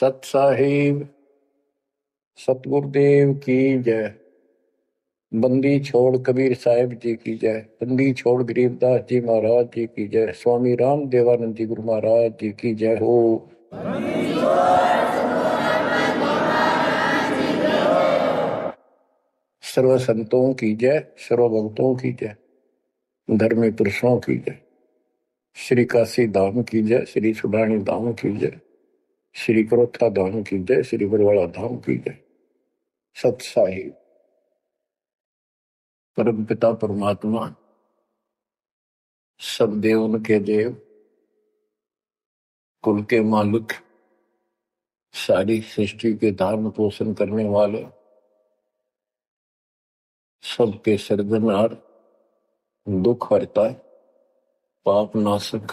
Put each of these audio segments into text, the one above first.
सत साहिब सतगुरुदेव की जय। बंदी छोड़ कबीर साहिब जी की जय। बंदी छोड़ गरीबदास जी महाराज जी की जय। स्वामी राम देवानंद जी गुरु महाराज जी की जय हो। सर्व संतों की जय, सर्व भक्तों की जय, धर्मी पुरुषों की जय। श्री काशी धाम की जय, श्री सुडानी धाम की जय, श्री करोथा धाम की जय, श्री बरवाड़ा धाम की जय। सत साहिब परम पिता परमात्मा सब देवन के देव, कुल के मालिक, सारी सृष्टि के धारण पोषण करने वाले, सबके सर्जनहार, दुख हरता, पाप नाशक,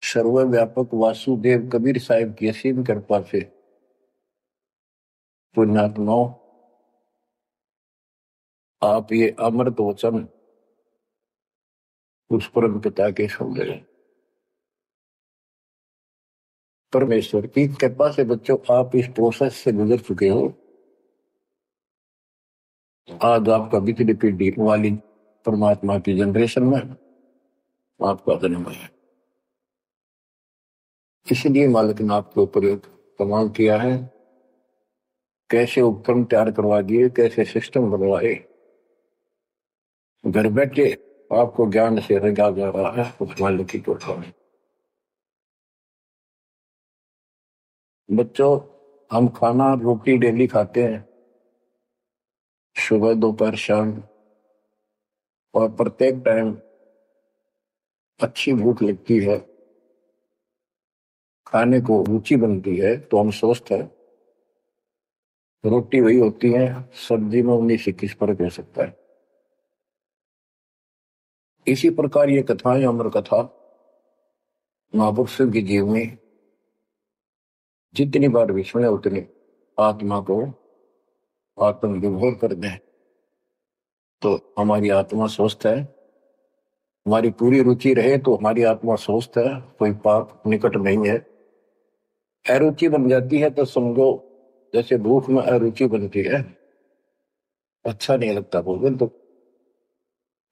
सर्वव्यापक वासुदेव कबीर साहिब की असीम कृपा से पुण्यात्माओं, आप ये अमृत वचन उस परम पिता के सुन रहे हैं। परमेश्वर की कृपा से बच्चों आप इस प्रोसेस से गुजर चुके हो। आज आपका बिजली पीढ़ी वाली परमात्मा की जनरेशन में आपका जन्म है। इसलिए मालिक ने आपके ऊपर एक कमाल किया है। कैसे उपकरण तैयार करवा दिए, कैसे सिस्टम बनवाए, घर बैठे आपको ज्ञान से रंगा जा रहा है उस मालिक की कृपा में। बच्चों, हम खाना रोटी डेली खाते हैं, सुबह दोपहर शाम, और प्रत्येक टाइम अच्छी भूख लगती है, खाने को रुचि बनती है तो हम स्वस्थ है। रोटी वही होती है, सब्जी में 19-21 फर्क हो सकता है। इसी प्रकार ये कथाएं, अमर कथा महापुरुषों की जीवनी जितनी बार भी सुने उतनी आत्मा को आत्म विभोर कर दें तो हमारी आत्मा स्वस्थ है। हमारी पूरी रुचि रहे तो हमारी आत्मा स्वस्थ है, कोई पाप निकट नहीं है। अरुचि बन जाती है तो समझो जैसे भूख में अरुचि बनती है, अच्छा नहीं लगता भोजन, तो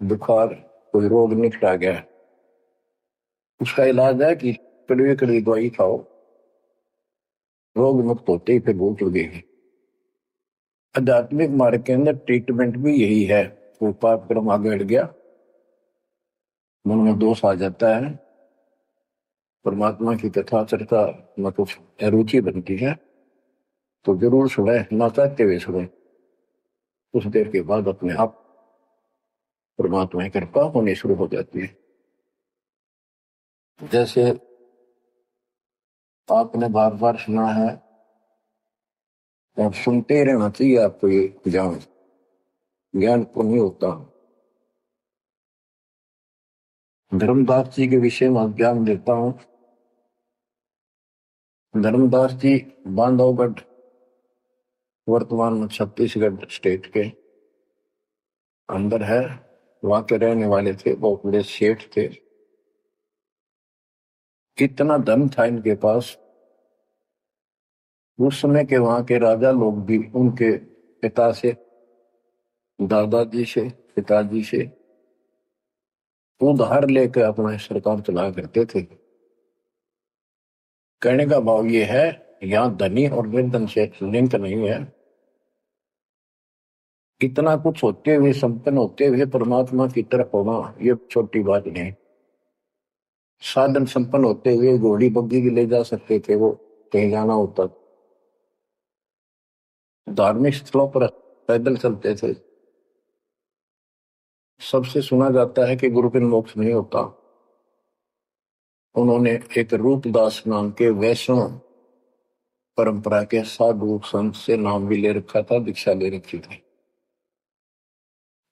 बुखार कोई रोग निकट आ गया, उसका इलाज है कि कड़वी कड़वी दवाई खाओ, रोग मुक्त होते ही फिर भूख लगेगी। आध्यात्मिक मार्ग के अंदर ट्रीटमेंट भी यही है। कोई पाप कर्म आगे अड़ गया, मन में दोष आ जाता है, परमात्मा की कथा चर्चा में कुछ अरुचि बनती है तो जरूर सुने, ना चाहते हुए सुने। कुछ देर के बाद अपने आप परमात्मा की कृपा होनी शुरू हो जाती है। जैसे आपने बार बार सुना है, और सुनते ही रहना चाहिए आपको ये ज्ञान। ज्ञान को नहीं होता। धर्मदास जी के विषय में ज्ञान देता हूं। धर्मदास जी बांधवगढ़, वर्तमान में छत्तीसगढ़ स्टेट के अंदर है, वहां के रहने वाले थे, बहुत बड़े सेठ थे। इतना धन था इनके पास, उस समय के वहां के राजा लोग भी उनके पिता से, दादाजी से, पिताजी से उधार लेकर अपना सरकार चलाया करते थे। कहने का भाव ये है, यहां धनी और निर्धन से लिंक नहीं है। इतना कुछ होते हुए, संपन्न होते हुए परमात्मा की तरफ होना ये छोटी बात नहीं। साधन संपन्न होते हुए घोड़ी बग्घी भी ले जा सकते थे, वो कहीं जाना होता, धार्मिक स्थलों पर पैदल चलते थे। सबसे सुना जाता है कि गुरु बिन मोक्ष नहीं होता। उन्होंने एक रूपदास नाम के वैष्णव परंपरा के साधु संत से नाम भी ले रखा था, दीक्षा ले रखी थी।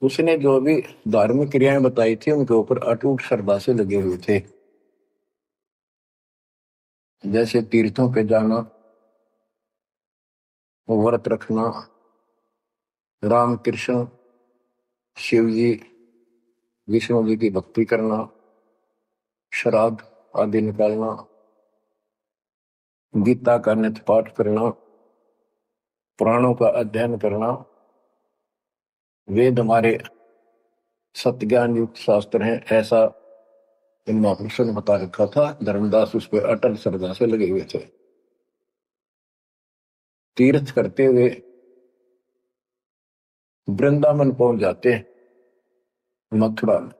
उसने जो भी धार्मिक क्रियाएं बताई थी उनके ऊपर अटूट श्रद्धा से लगे हुए थे। जैसे तीर्थों पे जाना, व्रत रखना, राम कृष्ण शिव जी विष्णु जी की भक्ति करना, श्राद्ध आदि निकालना, गीता का नित्य पाठ करना, पुराणों का अध्ययन करना। वेद हमारे सत्य ज्ञान युक्त शास्त्र हैं, ऐसा इन महापुरुषों ने बता रखा था। धर्मदास उस पर अटल श्रद्धा से लगे हुए थे। तीर्थ करते हुए वृंदावन पहुंच जाते हैं, मथुरा में।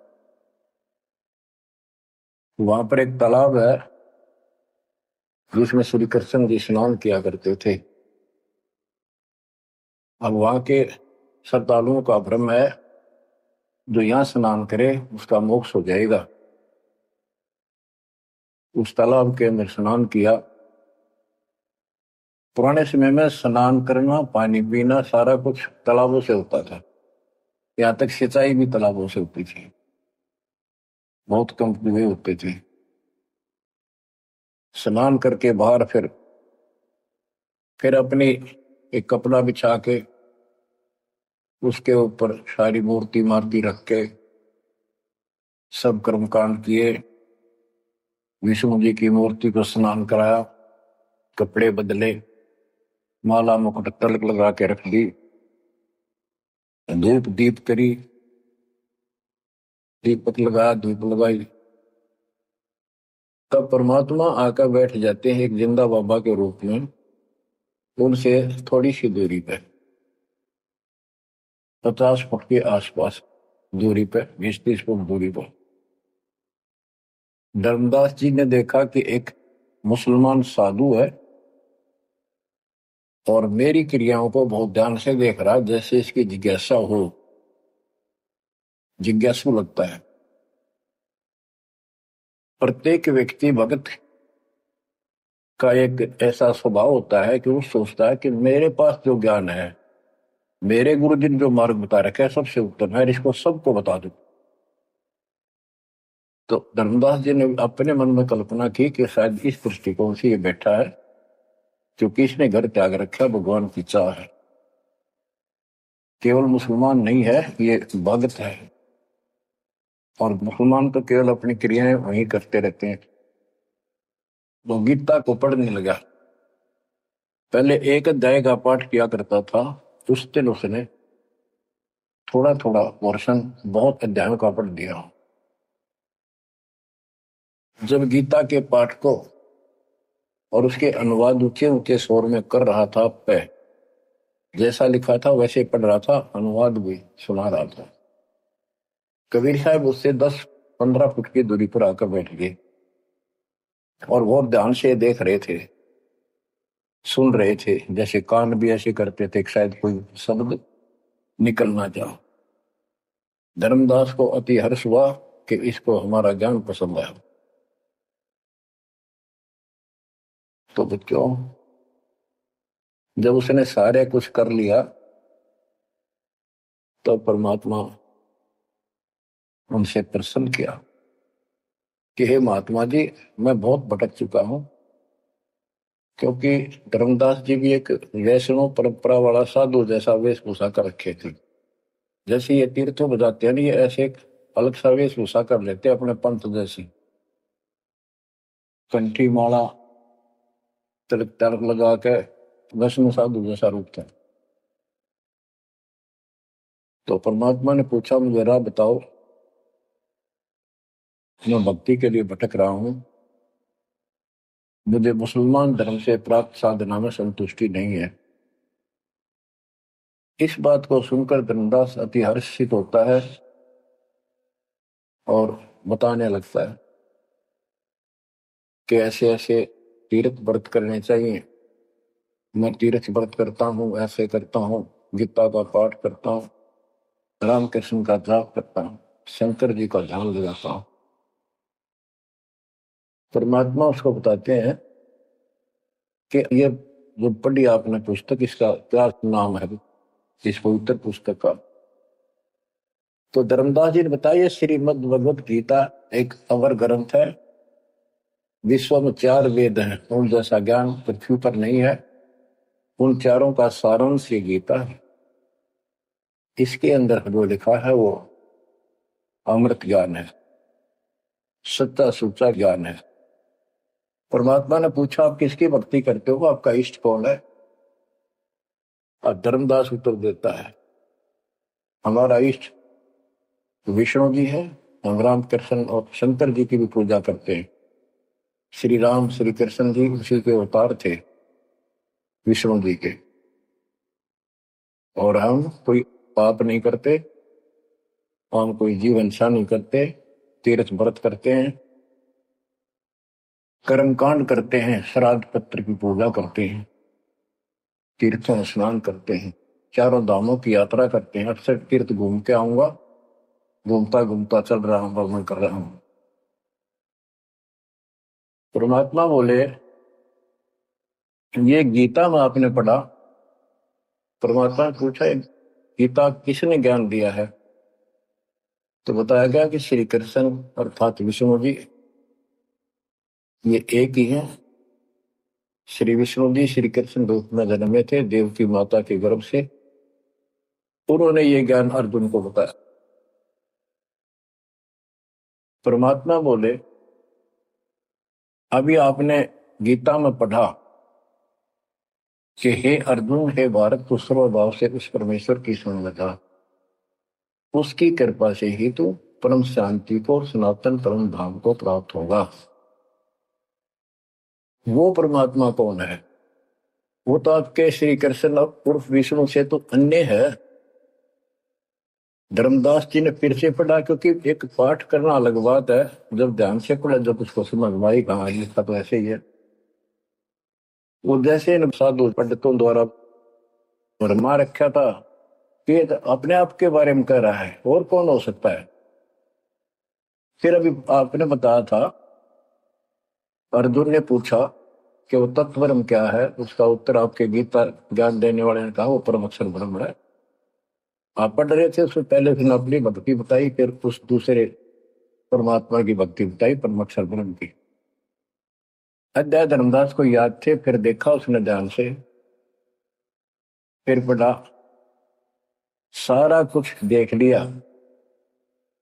वहां पर एक तालाब है जिसमें श्री कृष्ण जी स्नान किया करते थे। अब वहां के श्रद्धालुओं का भ्रम है, जो यहां स्नान करे उसका मोक्ष हो जाएगा। उस तालाब के अंदर स्नान किया। पुराने समय में स्नान करना, पानी पीना, सारा कुछ तालाबों से होता था। यहाँ तक सिंचाई भी तालाबों से होती थी, बहुत कम कुएं होते थे। स्नान करके बाहर फिर अपनी एक कपड़ा बिछा के उसके ऊपर सारी मूर्ति मार्ति रख के सब कर्मकांड किए। विष्णु जी की मूर्ति को स्नान कराया, कपड़े बदले, माला मुकुट तिलक लगा के रख दी, धूप दीप करी, दीपक लगाया, धूप लगाई। तब परमात्मा आकर बैठ जाते हैं एक जिंदा बाबा के रूप में, उनसे थोड़ी सी दूरी पे, 50 फुट के आसपास दूरी पे, 20-30 फुट दूरी पर। धर्मदास जी ने देखा कि एक मुसलमान साधु है और मेरी क्रियाओं को बहुत ध्यान से देख रहा, जैसे इसकी जिज्ञासा हो, जिज्ञासु लगता है। प्रत्येक व्यक्ति भगत का एक ऐसा स्वभाव होता है कि वो सोचता है कि मेरे पास जो ज्ञान है, मेरे गुरु जी ने जो मार्ग बता रखा है, सबसे उत्तम है, इसको सबको बता दो। तो धर्मदास जी ने अपने मन में कल्पना की कि शायद इस दृष्टिकोण से ये बैठा है, क्योंकि इसने घर त्याग रखा, भगवान की चाह है। केवल मुसलमान नहीं है, ये भगत है। और मुसलमान तो केवल अपनी क्रियाएं वही करते रहते हैं। वो गीता को पढ़ने लगा। पहले एक अध्याय का पाठ किया करता था, उस दिन उसने थोड़ा थोड़ा पोर्शन बहुत अध्यायों का पढ़ दिया। जब गीता के पाठ को और उसके अनुवाद ऊंचे ऊंचे स्वर में कर रहा था, पे जैसा लिखा था वैसे पढ़ रहा था, अनुवाद भी सुना रहा था, कबीर साहब उससे 10-15 फुट की दूरी पर आकर बैठ गए और बहुत ध्यान से देख रहे थे, सुन रहे थे, जैसे कान भी ऐसे करते थे कि शायद कोई शब्द निकल ना जाए। धर्मदास को अति हर्ष हुआ कि इसको हमारा ज्ञान पसंद आया। तो बच्चों, जब उसने सारे कुछ कर लिया, तो परमात्मा उनसे प्रसन्न किया कि हे महात्मा जी, मैं बहुत भटक चुका हूं। क्योंकि धर्मदास जी भी एक वैष्णव परंपरा वाला साधु जैसा वेशभूषा कर रखे थे। जैसे ये तीर्थों बजाते हैं, ये ऐसे एक अलग सा वेशभूषा कर लेते अपने पंथ जैसी, कंठी माला तिलक तिलक लगा के वैष्णव साधु जैसा रूप था। तो परमात्मा ने पूछा, मुझे राह बताओ, मैं भक्ति के लिए भटक रहा हूं, मुझे मुसलमान धर्म से प्राप्त साधना में संतुष्टि नहीं है। इस बात को सुनकर धर्मदास अति हर्षित होता है और बताने लगता है कि ऐसे ऐसे तीर्थ व्रत करने चाहिए। मैं तीर्थ व्रत करता हूँ, ऐसे करता हूँ, गीता का पाठ करता हूँ, राम कृष्ण का जाप करता हूँ, शंकर जी का ध्यान लगाता हूँ। परमात्मा उसको बताते हैं कि ये जो पढ़ी आपने पुस्तक, इसका क्या नाम है इस पवित्र पुस्तक का? तो धर्मदास जी ने बताया, श्रीमद् भगवत गीता एक अवर ग्रंथ है। विश्व में 4 वेद हैं, उन जैसा ज्ञान पृथ्वी पर नहीं है। उन चारों का सारांश ये गीता है। इसके अंदर जो लिखा है वो अमृत ज्ञान है, सच्चा सुच्चा ज्ञान है। परमात्मा ने पूछा आप किसकी भक्ति करते हो, आपका इष्ट कौन है? और धर्मदास उत्तर देता है हमारा इष्ट विष्णु जी है। हम राम कृष्ण और शंकर जी की भी पूजा करते हैं। श्री राम श्री कृष्ण जी उसी के अवतार थे, विष्णु जी के। और हम कोई पाप नहीं करते, हम कोई जीवन हिंसा नहीं करते, तीर्थ व्रत करते हैं, कर्मकांड करते हैं, श्राद्ध पत्र की पूजा करते हैं, तीर्थों में स्नान करते हैं, चारों धामों की यात्रा करते हैं। अक्सर तीर्थ घूम के आऊंगा, घूमता घूमता चल रहा हूं, भ्रमण कर रहा हूं। परमात्मा बोले ये गीता में आपने पढ़ा। परमात्मा ने पूछा गीता किसने ज्ञान दिया है? तो बताया गया कि श्री कृष्ण अर्थात विष्णु जी ये एक ही है। श्री विष्णु जी श्री कृष्ण रूप में जन्मे थे देव की माता के गर्भ से। उन्होंने ये ज्ञान अर्जुन को बताया। परमात्मा बोले अभी आपने गीता में पढ़ा कि हे अर्जुन हे भारत तू सर्वभाव से उस परमेश्वर की सुन लगा, उसकी कृपा से ही तू परम शांति को सनातन परम धाम को प्राप्त होगा। वो परमात्मा कौन है? वो तो आपके श्री कृष्ण उर्फ विष्णु से तो अन्य है। धर्मदास जी ने फिर से पढ़ा, क्योंकि एक पाठ करना अलग बात है, जब ध्यान से पढ़ा जब उसको समझ में आई कहा लिखा तो ऐसे ही है। वो जैसे इन साधु पंडितों द्वारा भरमा रखा था कि अपने आप के बारे में कह रहा है, और कौन हो सकता है? फिर अभी आपने बताया था, अर्जुन ने पूछा कि वो तत्वरम क्या है, उसका उत्तर आपके गीता ज्ञान देने वाले ने कहा वो परम अक्षर ब्रह्म है। आप पढ़ रहे थे, उससे पहले फिर अपनी भक्ति बताई, फिर उस दूसरे परमात्मा की भक्ति बताई परम अक्षर ब्रह्म की। अध्याय धर्मदास को याद थे, फिर देखा उसने ध्यान से, फिर पढ़ा, सारा कुछ देख लिया।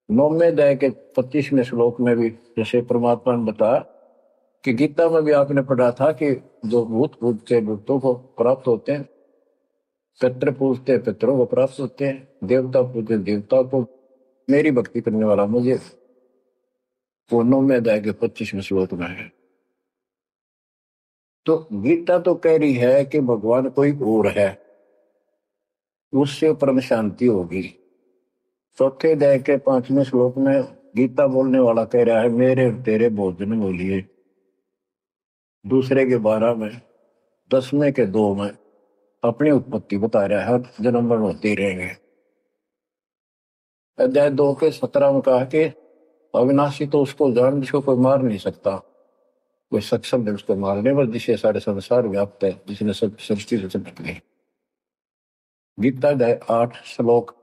9वें अध्याय के 25वें श्लोक में भी जैसे परमात्मा ने बताया कि गीता में भी आपने पढ़ा था कि जो भूत पूजते भूतों को प्राप्त होते हैं, पितृ पूजते पितरों को प्राप्त होते हैं, देवता पूजते देवता को, मेरी भक्ति करने वाला मुझे। वो 9वें अध्याय के 25वें श्लोक में है। तो गीता तो कह रही है कि भगवान कोई और है, उससे परम शांति होगी। चौथे अध्याय के 5वें श्लोक में गीता बोलने वाला कह रहा है मेरे तेरे भोजन बोलिए। दूसरे के 12 में, 10वें के 2 में अपनी उत्पत्ति बता रहा है, हर जन्म मरण होते ही रहेंगे। अध्याय 2 के 17 में कहा कि अविनाशी तो उसको जान जिसको कोई मार नहीं सकता, कोई सक्षम है उसको मारने पर, जिसे सारे संसार व्याप्त है, जिसने सब सृष्टि रचना की। गीता अध्याय 8 श्लोक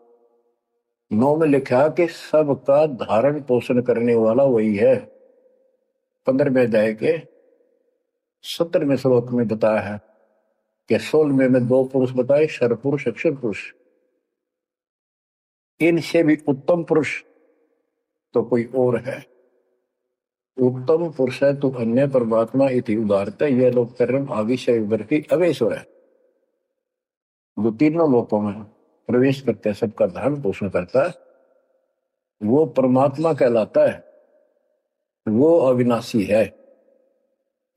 9 में लिखा कि सबका धारण पोषण करने वाला वही है। 15वें अध्याय के 17वें श्लोक में बताया है कि 16वें में 2 पुरुष बताए, शर पुरुष अक्षर पुरुष। इनसे भी उत्तम पुरुष तो कोई और है। उत्तम पुरुष है तो अन्य परमात्मा इति उदारता, यह लोग कर्म आविषय वर्ती अवेश्वर है। जो तीनों लोकों में प्रवेश करते हैं, सबका धर्म पोषण करता है, वो परमात्मा कहलाता है। वो अविनाशी है,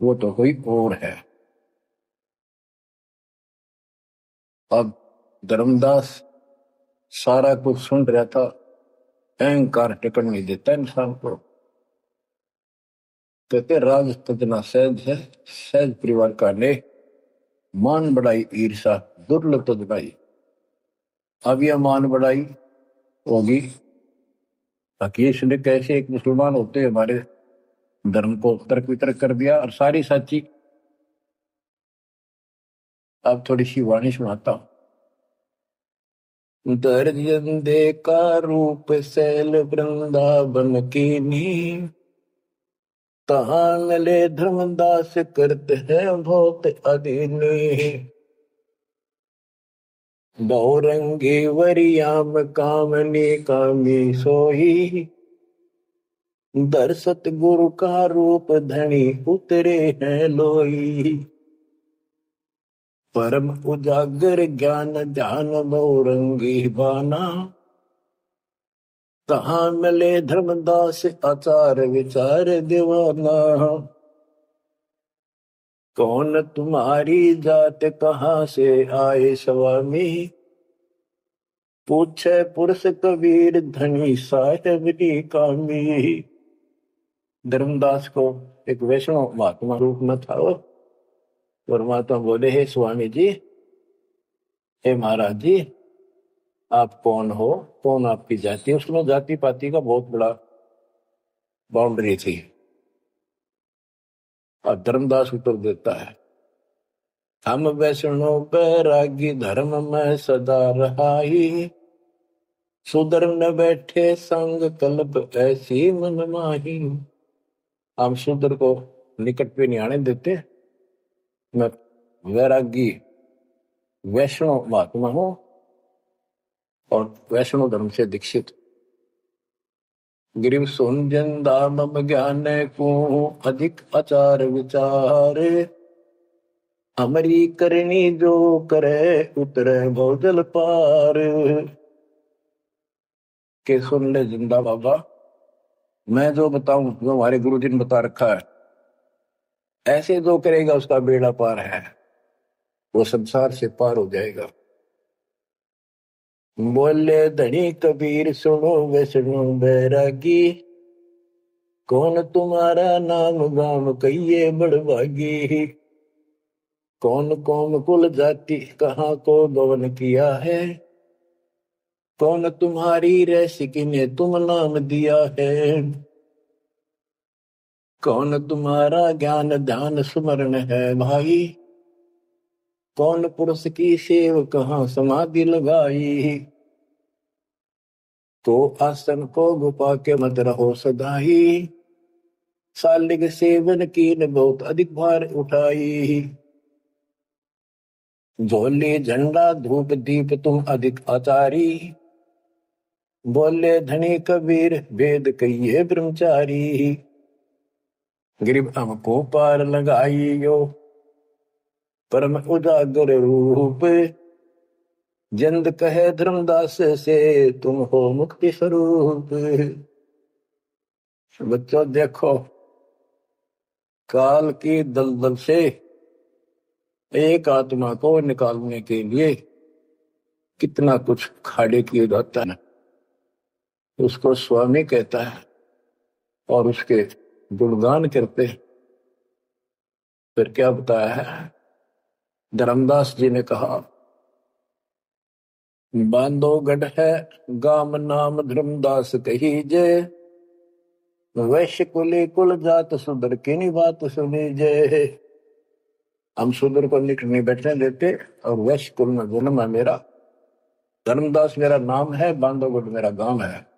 वो तो कोई और है। अब धर्मदास सारा कुछ सुन रहा था, अहंकार टिकट नहीं देता इंसान को। कहते राज तजना सहज है, सहज परिवार का ने मान बढ़ाई ईर्षा दुर्लभ तजनाई। अब यह मान बढ़ाई होगी। हकीश ने कैसे एक मुसलमान होते हमारे धर्म को तर्क वितर्क कर दिया और सारी सच्ची। अब थोड़ी सी वाणी सुनाता हूं। दर्जन दे का रूप सैल वृंदावन की नी, तहां ले धर्मदास करते हैं बहुत अधीनी। बहुरंगी वरियाम कामनी कामी सोही, दर सतगुरु का रूप धनी उतरे हैं लोई। परम उजागर ज्ञान ध्यान बहुरंगी बाना। कहाँ मिले धर्मदास आचार विचार दीवाना। कौन तुम्हारी जात कहाँ से आए स्वामी। पूछे पुरुष कबीर धनी साहेब की कामी। धर्मदास को एक वैष्णव महात्मा रूप में था वो। परमात्मा बोले, हे स्वामी जी, हे महाराज जी, आप कौन हो, कौन आपकी जाति। उसमें जाति पाति का बहुत बड़ा बाउंड्री थी। और धर्मदास उत्तर देता है, हम वैष्णव बैरागी धर्म में सदा रहाई। सुधर न बैठे संग कल्प ऐसी मन माही। हम सुधर को निकट पे नहीं आने देते। मैं वैरागी वैष्णव महात्मा हूं और वैष्णव धर्म से दीक्षित। गिरिव सुनजन दाम ज्ञान को अधिक आचार विचार। हमारी करनी जो करे उतरे भौजल पार। के सुन ले जिंदा बाबा, मैं जो बताऊं जो हमारे गुरु जी ने बता रखा है, ऐसे जो करेगा उसका बेड़ा पार है, वो संसार से पार हो जाएगा। बोले धनी कबीर सुनो वैष्णो बैरागी। कौन तुम्हारा नाम गाम कहिए बड़भागी। कौन कौन कुल जाति कहाँ को गवन किया है। कौन तुम्हारी रसिक ने तुम नाम दिया है। कौन तुम्हारा ज्ञान ध्यान स्मरण है भाई। कौन पुरुष की सेव कहाँ समाधि लगाई। तो आसन को गुफा के मत रहो सदाई। सालिग सेवन की न बहुत अधिक भार उठाई। झोली झंडा धूप दीप तुम अधिक आचारी। बोले धनी कबीर वेद कहिए ब्रह्मचारी। गिरिब हमको पार लगाइयो परम उजागर रूप। जंद कहे धर्मदास से तुम हो मुक्ति स्वरूप। बच्चों देखो, काल की दलदल से एक आत्मा को निकालने के लिए कितना कुछ खाड़े किए जाता है। उसको स्वामी कहता है और उसके गुणगान करते हैं। फिर क्या बताया है, धर्मदास जी ने कहा, बांधोगढ़ है गाम नाम धर्मदास कही जय। वैश्य कुले कुल जात सुधर की बात सुनी जय। हम सुधर को निकट नहीं बैठने देते और वैश्य कुल में जन्म है मेरा। धर्मदास मेरा नाम है, बांधोगढ़ मेरा गांव है।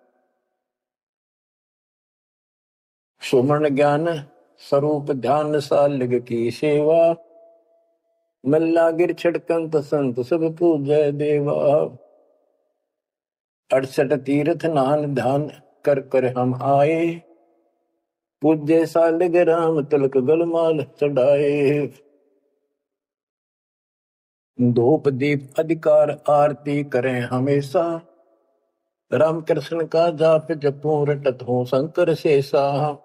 सुमन ज्ञान स्वरूप ध्यान सालिग की सेवा। मल्ला गिर छिड़कंत संत सब पूजय देवा। 68 तीर्थ नान ध्यान कर कर हम आए। पूज्य सालिग राम तिलक गलमाल चढ़ाए। धूप दीप अधिकार आरती करें हमेशा। राम कृष्ण का जाप जपू रटत हो शंकर शेषा।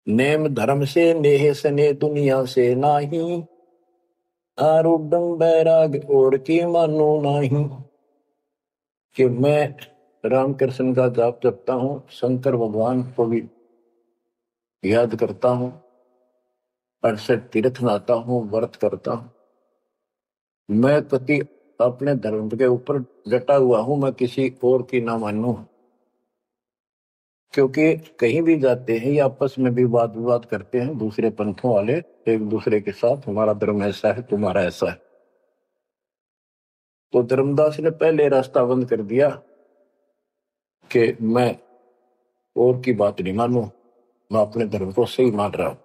नेम धर्म से नेह सने दुनिया से नाही। आरूढ़ बैराग और की मानो नाही। कि मैं रामकृष्ण का जाप जपता हूँ, शंकर भगवान को भी याद करता हूँ, 68 तीर्थ नाता हूँ, व्रत करता हूँ। मैं कति अपने धर्म के ऊपर डटा हुआ हूँ, मैं किसी और की ना मानूं। क्योंकि कहीं भी जाते हैं या आपस में भी वाद विवाद करते हैं दूसरे पंथों वाले एक दूसरे के साथ, हमारा धर्म ऐसा है, तुम्हारा ऐसा है। तो धर्मदास ने पहले रास्ता बंद कर दिया कि मैं और की बात नहीं मानूं, मैं अपने धर्म को सही मान रहा हूं।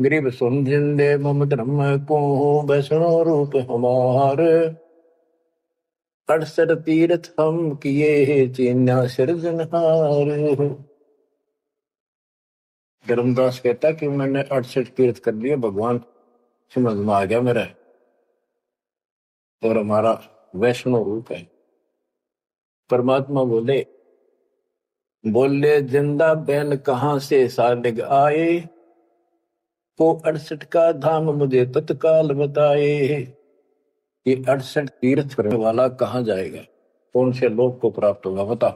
गरीब सुन जिंदे मम धर्म को वैष्णो रूप हमार। 68 तीर्थ हम किए चीन्या सिरजनहार। धर्मदास कहता कि मैंने 68 तीर्थ कर लिए, भगवान समझ में आ गया मेरा, और हमारा वैष्णव रूप है। परमात्मा बोले बोले जिंदा बैन कहां से सालिग आए, को 68 का धाम मुझे तत्काल बताए। ये 68 तीर्थ करने वाला कहां जाएगा, कौन से लोक को प्राप्त होगा बता।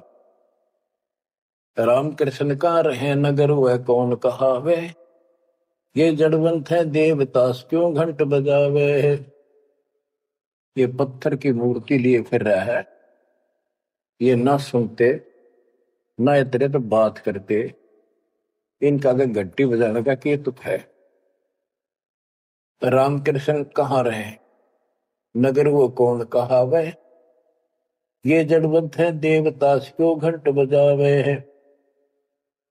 राम कृष्ण का रहे नगर वह कौन कहावे, ये जड़वंत है देवदास क्यों घंट बजावे। ये पत्थर की मूर्ति लिए फिर रहा है, ये ना सुनते ना इतरे तो बात करते, इनका अगर घंटी बजाने का क्या तुक है। रामकृष्ण कहाँ रहे नगर वो कौन कहावे, ये जड़वंत है देवदास क्यों घंट बजावे।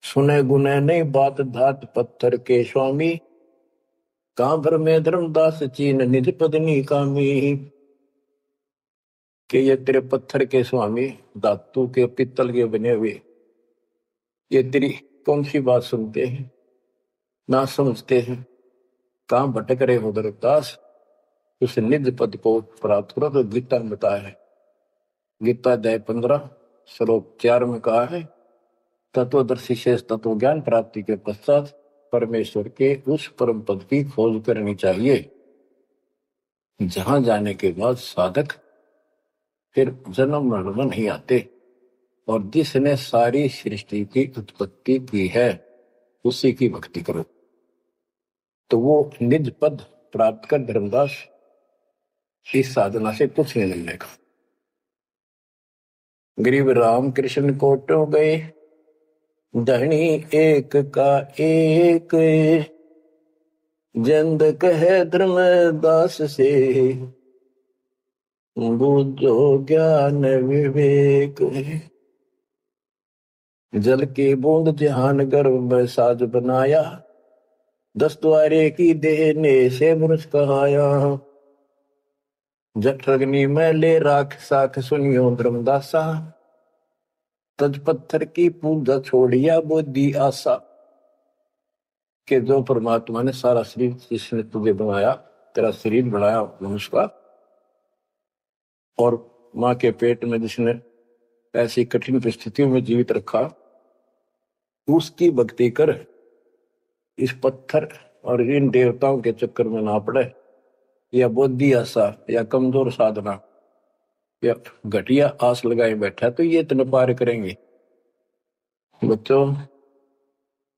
सुने गुने नहीं बात धात पत्थर के स्वामी, कहां पर में धर्मदास चीन निज पत्नी कामी। कि ये तेरे पत्थर के स्वामी धातु के पित्तल के बने हुए, ये तेरी कौन सी बात सुनते हैं ना समझते हैं, कहां भटक रहे हो धर्मदास, उस निज पद को प्राप्त करो। तो गीता में बताया है, गीता अध्याय 15 श्लोक 4 में कहा है, तत्वदर्शी शेष तत्व ज्ञान प्राप्ति के पश्चात परमेश्वर के उस परम पद की खोज करनी चाहिए, जहां जाने के बाद साधक फिर जन्म मरण में नहीं आते, और जिसने सारी सृष्टि की उत्पत्ति की है उसी की भक्ति करो। तो वो निज पद प्राप्त कर धर्मदास इस साधना से कुछ नहीं मिलने का। गरीब राम कृष्ण कोटो गए धनी एक का एक, जंद कहे धर्मदास से बूझो ज्ञान विवेक। जल की बूंद जहान गर्भ में साज बनाया, 10 द्वारे की देने से मनुष्य कहाया। जठ अग्नि में ले राख साख सुनियो धर्मदासा, तज पत्थर की पूजा छोड़िया बुद्धि आशा। कि जो परमात्मा ने सारा शरीर जिसने तुझे बनाया, तेरा शरीर बनाया मनुष्य का, और माँ के पेट में जिसने ऐसी कठिन परिस्थितियों में जीवित रखा, उसकी भक्ति कर, इस पत्थर और इन देवताओं के चक्कर में ना पड़े, या बुद्धि आशा या कमजोर साधना या घटिया आस लगाए बैठा तो ये इतने पार करेंगे। बच्चों,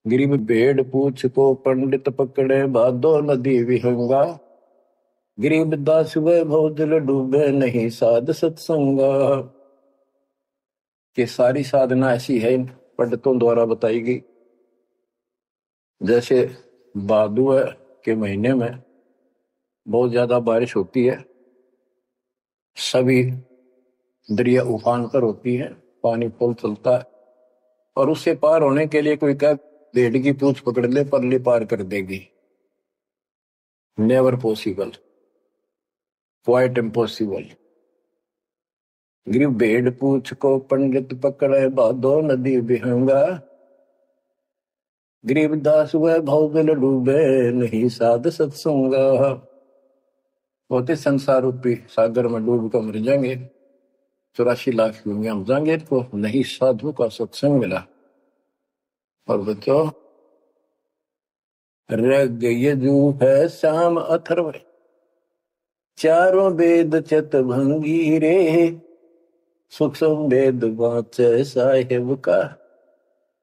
गरीब भेड़ पूछ को पंडित पकड़े बादो नदी विहंगा, गरीब दास वैभव दिल डूबे नहीं साध सत्संगा। कि सारी साधना ऐसी है इन पंडितों द्वारा बताई गई। जैसे भादुआ के महीने में बहुत ज्यादा बारिश होती है, सभी दरिया उफान पर होती है, पानी पुल चलता है, और उससे पार होने के लिए कोई क्या भेड़ की पूंछ पकड़ ले परली पार कर देगी। Never possible, quite impossible. गिर भेड़ पूछ को पंडित पकड़े बादो नदी विहंगा, गरीबदास वह भाव दिल डूबे नहीं साध सत्संगा। होते संसार रूपी सागर में डूब कर मर जाएंगे, 84 लाख दुनिया में जाएंगे, तो नहीं साधु का सत्संग मिला। और बच्चों, रग यजु है श्याम अथर्व, चारों वेद चत भंगी रे, सूक्ष्म वेद वाचे साहेब का,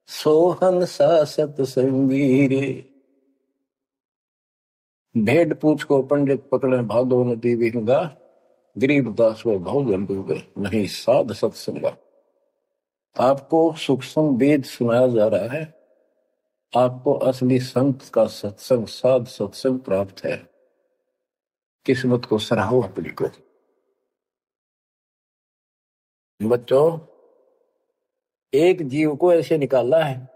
सोहन सा सत्संगी रे। भेड़ पूछ को पंडित पकड़े भादो नदी विहंगा, गरीबदास व भाव डूबे नहीं साध सत्संगा। आपको सूक्ष्म वेद सुनाया जा रहा है, आपको असली संत का सत्संग साध सत्संग प्राप्त है। किस्मत को सराहो अपनी को। बच्चों, एक जीव को ऐसे निकाला है,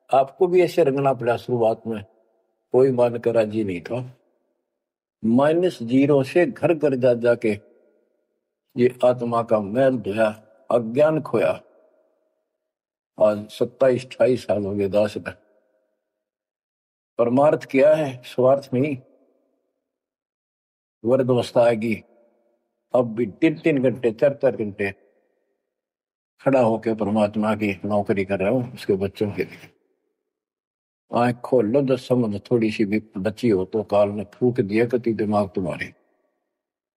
आपको भी ऐसे रंगना पड़ा। शुरुआत में कोई मानकर राजी नहीं था, -0 से घर घर जा जाके ये आत्मा का मैल धोया, अज्ञान खोया। आज 27-28 साल हो गए दास में। परमार्थ किया है, स्वार्थ नहीं। वर्द अवस्था आएगी, अब भी 3-3 घंटे 4-4 घंटे खड़ा होकर परमात्मा की नौकरी कर रहा हूं उसके बच्चों के लिए। आंख खोल लो, जब समझ थोड़ी सी भी बची हो तो काल ने फूक दिया कति दिमाग तुम्हारे।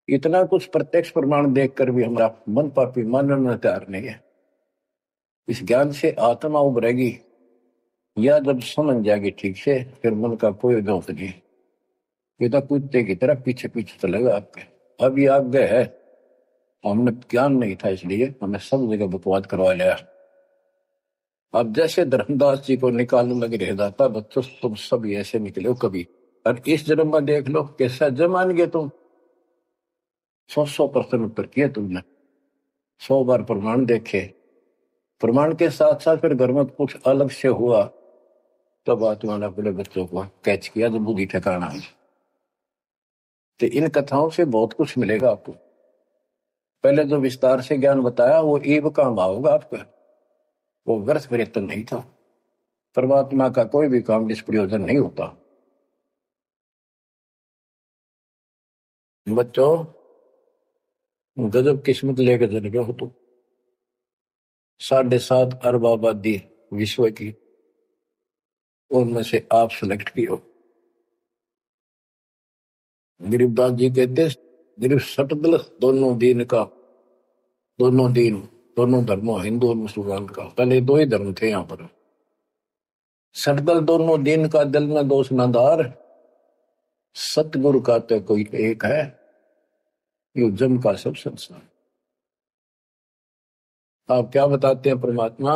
इतना कुछ प्रत्यक्ष प्रमाण देखकर भी हमारा मन पापी मानने तैयार नहीं है। इस ज्ञान से आत्मा उभरेगी, या जब समझ जाएगी ठीक से, फिर मन का कोई दोष नहीं। ये तो कुत्ते की तरह पीछे पीछे चलेगा आपके। अब ये आगे है, हमने ज्ञान नहीं था इसलिए हमें सब जगह बकवाद करवा लिया। अब जैसे धर्मदास जी को निकालने लगे रह जाता, बच्चों तुम सब ऐसे निकले हो कभी। और इस जन्म में देख लो कैसा जमान गए तुम। 100% उत्तर किए तुमने, 100 बार प्रमाण देखे। प्रमाण के साथ साथ फिर घर में कुछ अलग से हुआ, तब आत्मा ने अपने बच्चों को कैच किया, जब बुद्धि ठिकाना है। तो इन कथाओं से बहुत कुछ मिलेगा आपको। पहले जो विस्तार से ज्ञान बताया वो ईब काम आओगा आपका, वो व्यर्थ प्रयत्न नहीं था। परमात्मा का कोई भी काम निष्प्रयोजन नहीं होता। बच्चों, गजब किस्मत लेकर चले गए हो तुम। 7.5 अरब आबादी विश्व की, उनमें से आप सिलेक्ट किए हो। गरीबदास जी कहते गरीब सटदल दोनों दीन का, दोनों दीन, दोनों धर्मों, हिंदू और मुसलमान का। पहले 2 ही धर्म थे यहाँ पर। सटदल दोनों दीन का, दिल में दोष न धार, सतगुरु का तो कोई एक है, यो जम का सब संसार। आप क्या बताते हैं परमात्मा?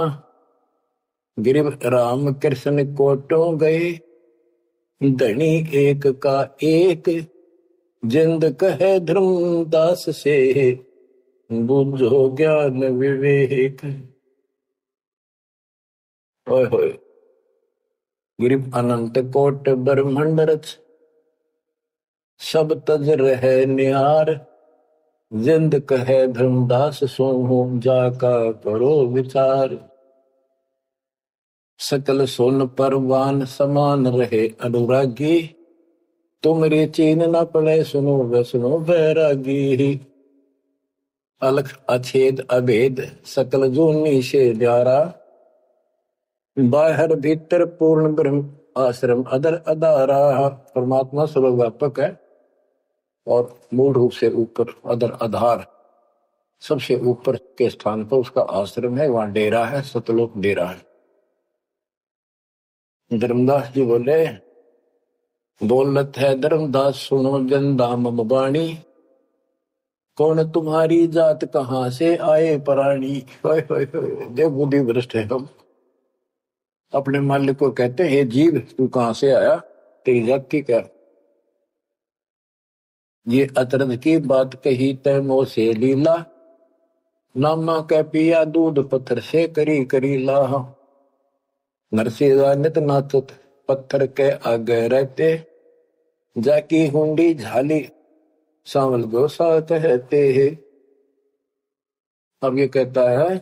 गिरिव राम कृष्ण कोटो गए, धनी एक का एक, जिंद कहे धर्मदास से, बुझो ज्ञान विवेक। होय होय। गिरिव अनंत कोट ब्रह्मंड रच, सब तज रहे निहार, जिंद कहे धर्मदास सोहू, जाका करो विचार। सकल सोन परवान समान रहे अनुरागी, तुमरे चीन न पड़े सुनो व सुनो बैरागी। अलख अछेद अभेद सकल जूनी से न्यारा, बाहर भीतर पूर्ण ब्रह्म आश्रम अदर अदारा। परमात्मा सर्वव्यापक है और मूल रूप से ऊपर अदर आधार, सबसे ऊपर के स्थान पर उसका आश्रम है, वहां डेरा है, सतलोक डेरा है। धर्मदास जी बोले, बोलत है धर्मदास सुनो जन दाम बाणी, कौन तुम्हारी जात कहां से आए प्राणी। देव बुद्धि भ्रष्ट है हम। अपने मालिक को कहते हैं, जीव तू कहां से आया, तेरी जात की क्या। ये अतरज की बात कही तैमो से लीला, नामा कै पिया दूध पत्थर से करी करी लाह। नरसिंह नित नाचत पत्थर के आगे रहते, जाकी हुंडी झाली सांवल गोसा कहते हैं। अब ये कहता है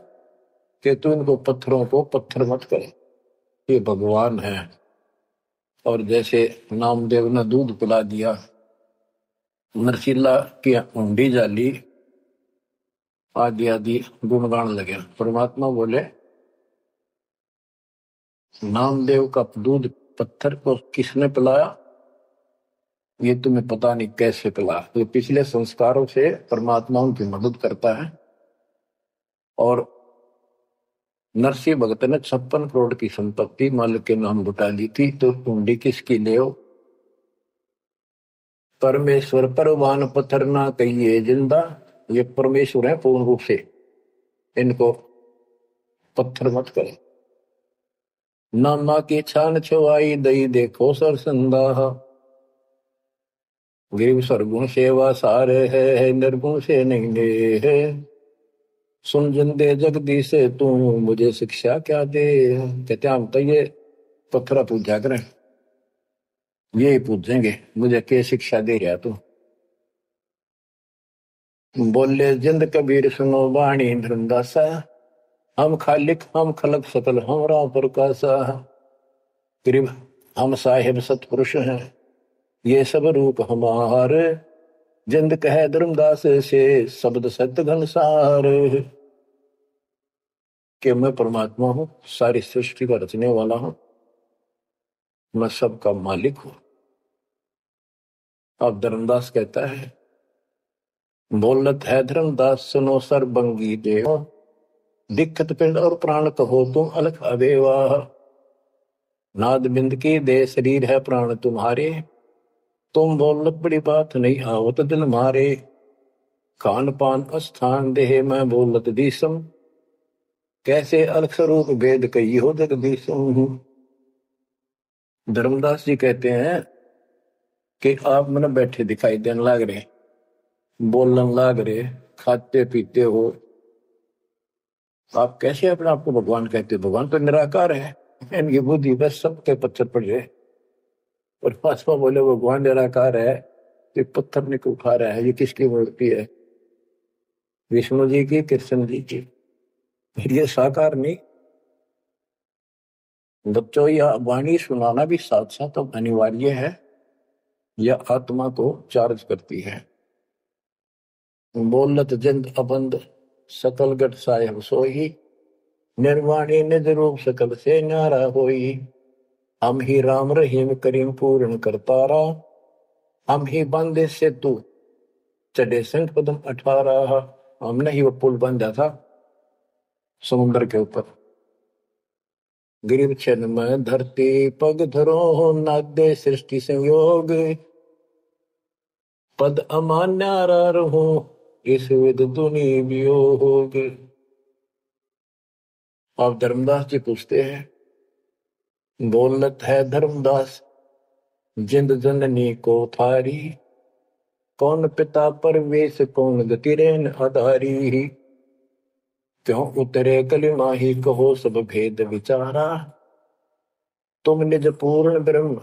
कि तू इनको पत्थरों को पत्थर मत करे, ये भगवान है। और जैसे नामदेव ने दूध पिला दिया, नरसिल्ला की हुंडी जाली, आदि आदि गुणगान लगे। परमात्मा बोले, नामदेव का दूध पत्थर को किसने पिलाया, ये तुम्हें पता नहीं कैसे पिला। ये पिछले संस्कारों से परमात्मा उनकी मदद करता है। और नरसिंह भगत ने 56 करोड़ की संपत्ति मालिक के नाम लुटा ली थी, तो कुंडी किसकी ले हो। परमेश्वर परवान पत्थर ना कहिए जिंदा, ये परमेश्वर है पूर्ण रूप से, इनको पत्थर मत करे। नामा की छान छुआई दई देखो सर संदा, गिरिव सरगुण सेवा सारे है, निर्गुण से नहीं दे है। सुन जिंदे जगदीश से तू मुझे शिक्षा क्या दे। कहते हम तो ये पत्थरा पूजा करें, ये पूछेंगे मुझे क्या शिक्षा दे रहा तू। बोले जिंद कबीर सुनो बाणी धर्मदासा, हम खालिक हम खलक सकल हमरा प्रकाशा। गरीब हम साहिब सतपुरुष हैं, ये सब रूप हमारे, जिंद कहे धर्मदास से शब्द सत्य घनसार। कि मैं परमात्मा हूं, सारी सृष्टि का रचने वाला हूं, मैं सबका मालिक हूं। अब धर्मदास कहता है, बोलत है धर्मदास सुनो सर्वंगी देव, दिक्कत पिंड और प्राण कहो तुम अलख अदेवा। नाद बिंद की दे शरीर है प्राण तुम्हारे, तुम बोलत बड़ी बात नहीं आवत दिल मारे। खान पान स्थान देह मैं बोलत दीसम, कैसे अलख स्वरूप भेद कही हो जगदीशम। धर्मदास जी कहते हैं कि आप मन बैठे दिखाई देने लाग रहे, बोलने लाग रहे, खाते पीते हो, आप कैसे अपने आप को भगवान कहते हो? भगवान तो निराकार है, इनकी बुद्धि बस सबके पत्थर पड़ जाए। और परमात्मा बोले भगवान निराकार है, ये पत्थर ने क्यों उठा रहा है? ये किसकी मूर्ति है? विष्णु जी की, कृष्ण जी की। ये साकार नहीं। बच्चों, यह वाणी सुनाना भी साथ साथ अब अनिवार्य है, यह आत्मा को चार्ज करती है। बोलत जिंद अबंद सकल गट साहेब सोई, निर्वाणी निज रूप सकल से न्यारा होई। हम ही राम रहीम करीम पूर्ण करतारा, हम ही बंदे से तू चढ़े संग पदम 18। हमने ही वो पुल बांधा था समुद्र के ऊपर। गिरिव छन में धरती पग धरो, नादे सृष्टि संयोग, पद अमान्यारा रहो इस विद दुनि वियोग। आप धर्मदास जी पूछते हैं, बोलत है धर्मदास जिंद जननी को थारी, कौन पिता परवेश कौन गति रेन आधारी। क्यों उतरे कलिमा ही कहो सब भेद विचारा, तुम निज पूर्ण ब्रह्म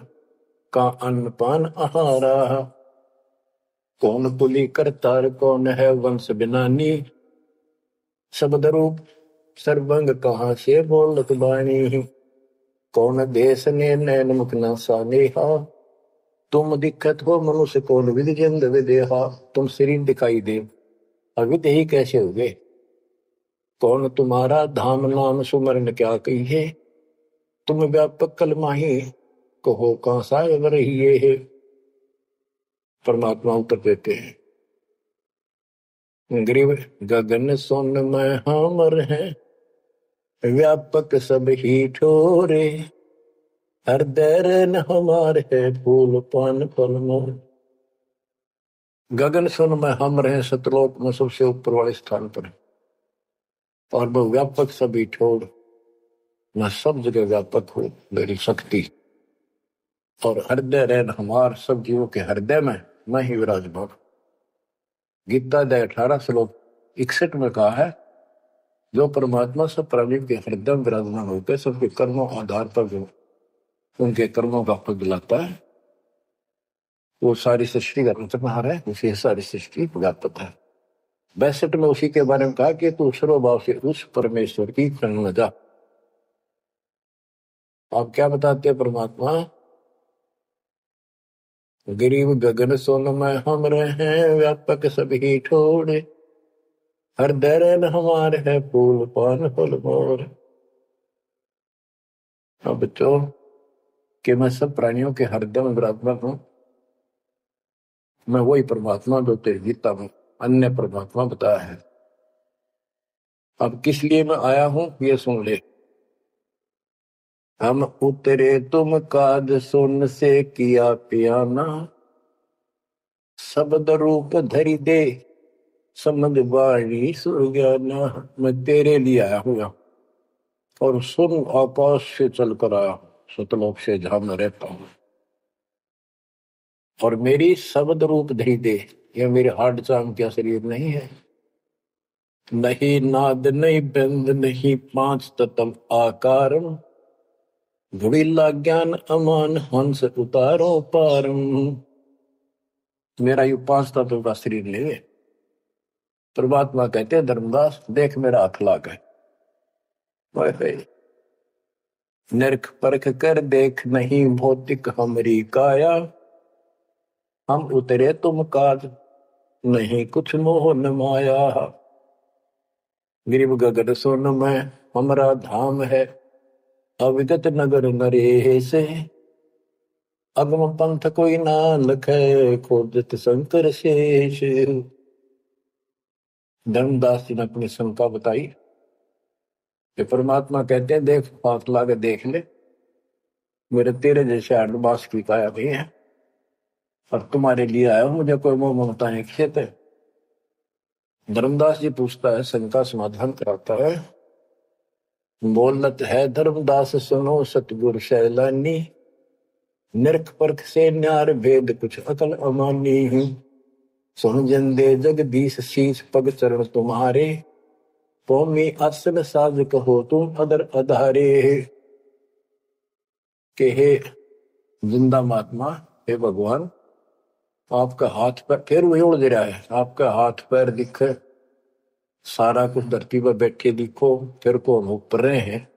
का अन्न पान आहारा। कौन पुली करतार कौन है वंश बिनानी, शब्द रूप सर्वंग कहाँ से बोलत बाणी। कौन देश ने नैन मुख न सानेहा, तुम दिक्कत हो मनुष्य कौन विधि जिंद विदेहा। तुम शरीर दिखाई दे, अविद ही कैसे हो गए? कौन तुम्हारा धाम नाम सुमरन क्या कहिए, तुम व्यापक कलमाही कहो कहाँ साहेब रहिए है। परमात्मा उत्तर देते हैं, ग्रीव गगन सोन में हमर है, व्यापक सब ही ठोरे। हृदय न हमार है फूल पान फल मोर। गगन सुन में हम रहे, सतलोक में सबसे ऊपर वाले स्थान पर, और वह व्यापक सभी ठोर। मैं सब जगह व्यापक हूँ, मेरी शक्ति। और हृदय रहन हमार, सब जीवों के हृदय में मैं ही विराजमान। गीता अध्याय 18 श्लोक 61 में कहा है, जो परमात्मा सब प्राणियों के हृदय में विराजमान होते, सबके कर्मों आधार पर जो उनके कर्मों का फल दिलाता है, वो सारी सृष्टि का रचनहार है, उसे सारी सृष्टि व्यापक है। 62 में उसी के बारे में कहा कि तू सर्वभाव से उस परमेश्वर की शरण जा। आप क्या बताते हैं परमात्मा? गरीब गगन सोन में हम रहे, व्यापक सभी ठोड़े। हृदय रहन हमारे है फूल पान फल मोर। अब बच्चों, कि मैं सब प्राणियों के हृदय में विराजमान हूं, मैं वही परमात्मा जो तेरी गीता में अन्य परमात्मा बताया है। अब किस लिए मैं आया हूं ये सुन ले। हम उतरे तुम काद सुन से किया पियाना, शब्द रूप धरि दे समझ वाणी सुज्ञाना। मैं तेरे लिए आया हूँ, और सुन आकाश से चलकर आया हूं, सतलोक से जहां मैं रहता हूं। और मेरी शब्द रूप धरि दे, यह मेरे हार्ड चाम क्या शरीर नहीं है। नहीं नाद नहीं बंद नहीं पांच तत्व आकारम, गुड़िल्ला ज्ञान अमान हंस उतारो पारम। मेरा यू 5 तत्व का शरीर नहीं है। परमात्मा कहते हैं धर्मदास देख मेरा हाथ लाग है, नरक परख कर देख नहीं भौतिक हमरी काया, हम उतरे तुम काज नहीं कुछ मोह न माया। गिरिव गगन सोन में हमारा धाम है, अविगत नगर नरेश, अगम पंथ कोई ना लखे खोजत शंकर शेष। धर्मदास जी ने अपनी शंका बताई कि परमात्मा कहते हैं देख हाथ ला के देख ले, मेरे तेरे जैसे आडमास की काया नहीं है, और तुम्हारे लिए आया हूं, मुझे कोई मोह ममता है खेत है। धर्मदास जी पूछता है, शंका समाधान कराता है, बोलत है धर्मदास सुनो सतगुरु शैलानी, नरक परख से न्यार भेद कुछ अकल अमानी हूं, सुन जंदे जगदीश शीश पग चरण तुम्हारे, कौमी आसन साज कहो तुम अदर अधारे। के हे जिंदा महात्मा, हे भगवान, आपका हाथ पैर फिर वही उड़ रहा है, आपका हाथ पैर दिखे, सारा कुछ धरती पर बैठे दिखो, फिर कौन ऊपर रहे हैं।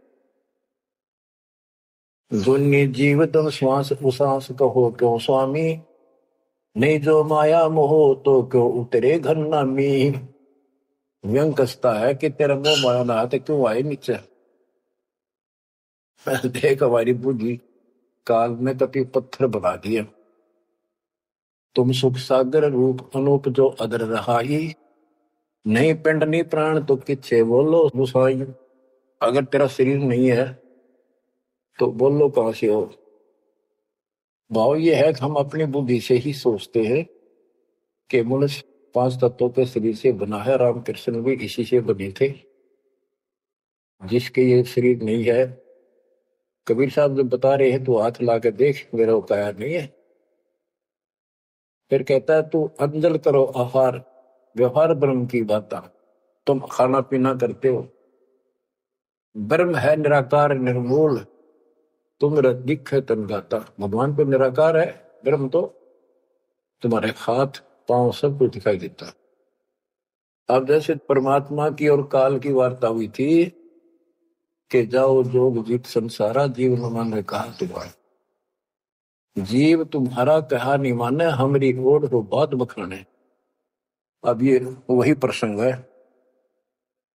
दुन्नी जीव तुम श्वास उसास कहो क्यों स्वामी, नहीं जो माया मोह तो क्यों उतरे घर नामी। व्यंग कसता है कि तेरा मोह माया ना तो क्यों आए नीचे। देख हमारी बुद्धि काल में कति पत्थर बना दिया, तुम सुख सागर रूप अनूप जो अदर रहाई, नहीं पिंड नहीं प्राण तो किच्छे बोलो गुसाई। अगर तेरा शरीर नहीं है तो बोलो कहां से हो। भाव ये है कि हम अपनी बुद्धि से ही सोचते हैं कि मनुष्य 5 तत्वों के शरीर से बना है, रामकृष्ण भी इसी से बने थे। जिसके ये शरीर नहीं है, कबीर साहब जब बता रहे हैं तो हाथ ला के देख मेरा उपाय नहीं है। फिर कहता है तू अंजल करो आहार, व्यवहार ब्रह्म की बात, तुम खाना पीना करते हो, ब्रह्म है निराकार निर्मूल, तुम दिख है तन गाता। भगवान तो निराकार है, ब्रह्म तो तुम्हारे हाथ पांव सब कुछ दिखाई देता। अब जैसे परमात्मा की और काल की वार्ता हुई थी कि जाओ जोग जीत संसारा, जीव न माने कहा तुम्हारा, जीव तुम्हारा कहा नहीं माने, हमारी ओर हो बात बखाने। अब ये वही प्रसंग है,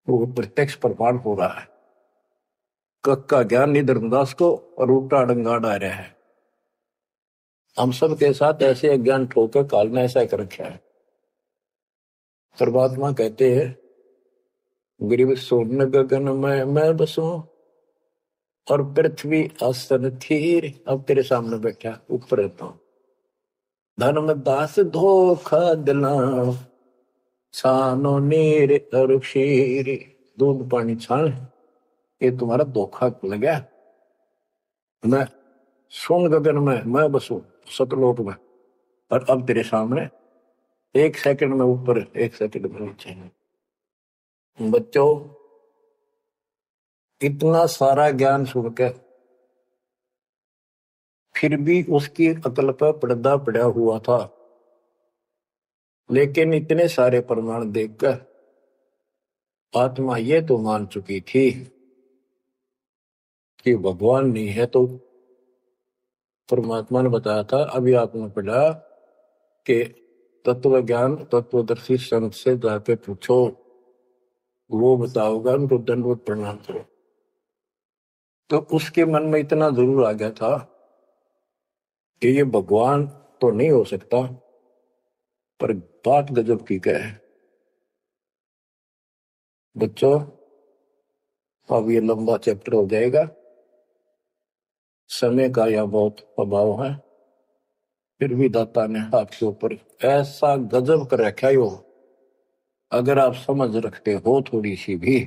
वो प्रत्यक्ष प्रमाण हो रहा है। कक का ज्ञान नहीं धर्मदास को और उल्टा डंगा डा रहा है। हम सब के साथ ऐसे अज्ञान ठोकर काल ने ऐसा कर रखा है। परमात्मा कहते हैं गिरिव सोन गगन में मैं बसूं, और पृथ्वी आसन थीर, अब तेरे सामने बैठा ऊपर रहता हूं। धर्मदास धोखा दिला छानो नीर और क्षीर, दूध पानी छान, ये तुम्हारा धोखा लगा। मैं सोन गगन में मैं बसूं सतलोक में, और अब तेरे सामने 1 सेकंड में ऊपर 1 सेकंड में नीचे। बच्चों इतना सारा ज्ञान सुनकर फिर भी उसकी अकल पर पर्दा पड़ा हुआ था, लेकिन इतने सारे प्रमाण देखकर आत्मा ये तो मान चुकी थी कि भगवान नहीं है। तो परमात्मा ने बताया था, अभी आपने पढ़ा कि तत्व ज्ञान तत्वदर्शी संत से जाके पूछो, वो बताओगा, उनको दंडवत प्रणाम करो। तो उसके मन में इतना जरूर आ गया था कि ये भगवान तो नहीं हो सकता, पर बात गजब की क्या है। बच्चों अब ये लंबा चैप्टर हो जाएगा, समय का यह बहुत अभाव है, फिर भी दाता ने आपके ऊपर ऐसा गजब कर रखा है। अगर आप समझ रखते हो थोड़ी सी भी,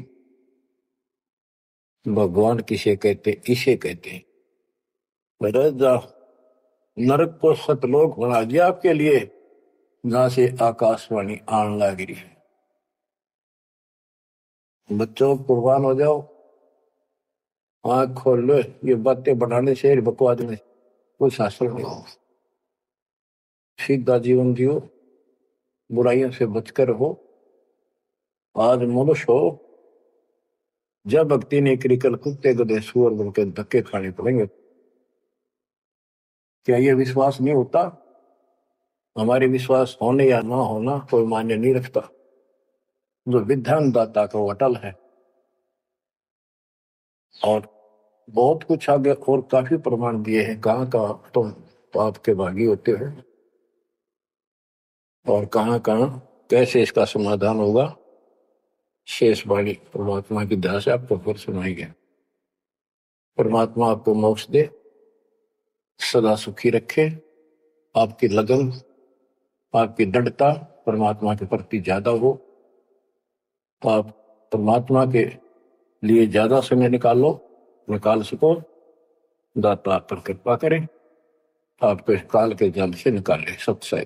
भगवान किसे कहते, इसे कहते। नरक को सतलोक बना दिया आपके लिए, जहां से आकाशवाणी आन लग रही है। बच्चों कुर्बान हो जाओ, आंख खोल लो, ये बातें बनाने से बकवाद में कुछ हासिल नहीं हो। सीधा जीवन जियो, बुराइयों से बचकर रहो, आज मनुष्य हो, जब भक्ति नहीं करी, कल कुत्ते गधे सुअर बन के धक्के खाने पड़ेंगे। क्या ये विश्वास नहीं होता? हमारे विश्वास होने या ना होना कोई मान्य नहीं रखता। जो विधान दाता का वो अटल है। और बहुत कुछ आगे और काफी प्रमाण दिए हैं, कहाँ कहाँ तुम पाप के भागी होते हो और कहाँ कहाँ कैसे इसका समाधान होगा। शेष वाणी परमात्मा की दया से आपको फिर सुनाएंगे। परमात्मा आपको मोक्ष दे, सदा सुखी रखे, आपकी लगन, आपकी दृढ़ता परमात्मा के प्रति ज्यादा हो, आप परमात्मा के लिए ज्यादा समय निकाल सको। दाता आप पर कृपा करें, आपको इस काल के जल से निकाले। सत्संग।